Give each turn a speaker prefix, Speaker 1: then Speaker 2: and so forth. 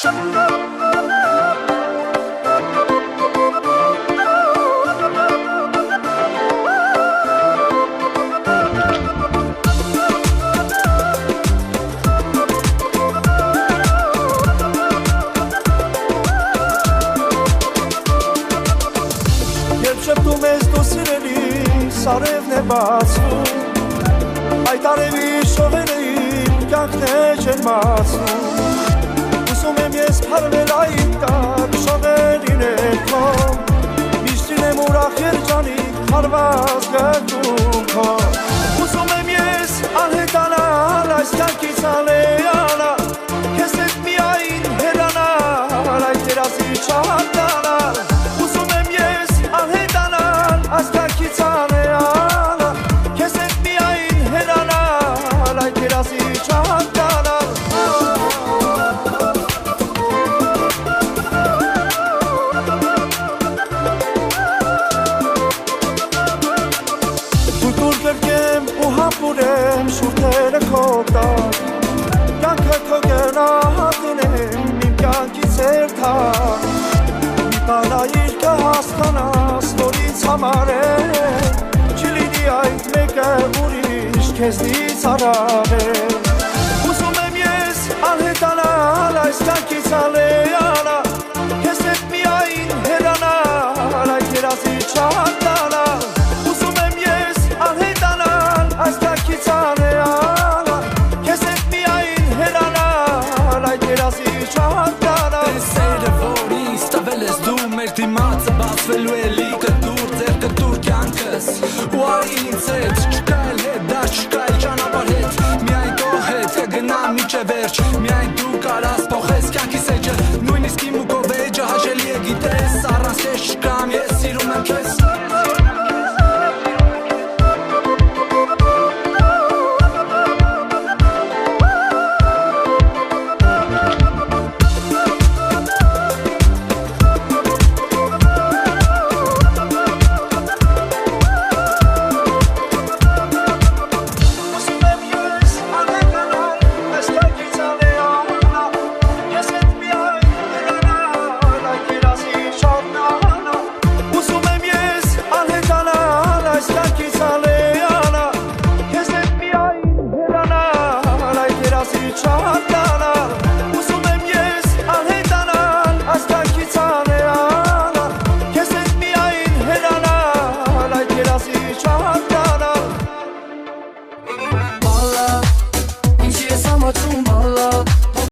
Speaker 1: Շպտում ես դու սիրելիս, արևն է բացվում Այդ արևի շողերին կյանքն է ջերմացնում Ուսում եմ ես փարվել այդ տակ շողերին էքով Միշտ լինեմ ուրախ երջանիկ հարված գտում քո Ուսում եմ ես անհետանալ այս կյանքից ալեանալ Քեզ հետ միայն հեռանալ այդ երազի չհատանալ Աստակից անեանա, քեզ հետ միայն հեռանալ, այդ երազի չհատկանալ Տուր գրկեմ ու հապուրեմ շուրթերը քո տակ Կյանքը քո գնահատին եմ, իմ կյանքից երթակ Մի բանայիր կհասկանաս, որից համար է Չի լինի այդ մեկը ուրիշ քեզնից առավել Ուզում եմ ես անհետանալ այս կյանքից ալեանալ Քեզ հետ միայն հեռանալ այդ երազի չհատանալ Ուզում եմ ես անհետանալ այս կյանքից ալեանալ Քեզ հետ միայն հեռանալ այդ երազի չհատանալ
Speaker 2: Տեսերը որի ստավել ես դու մեր դիմացը բացվելու է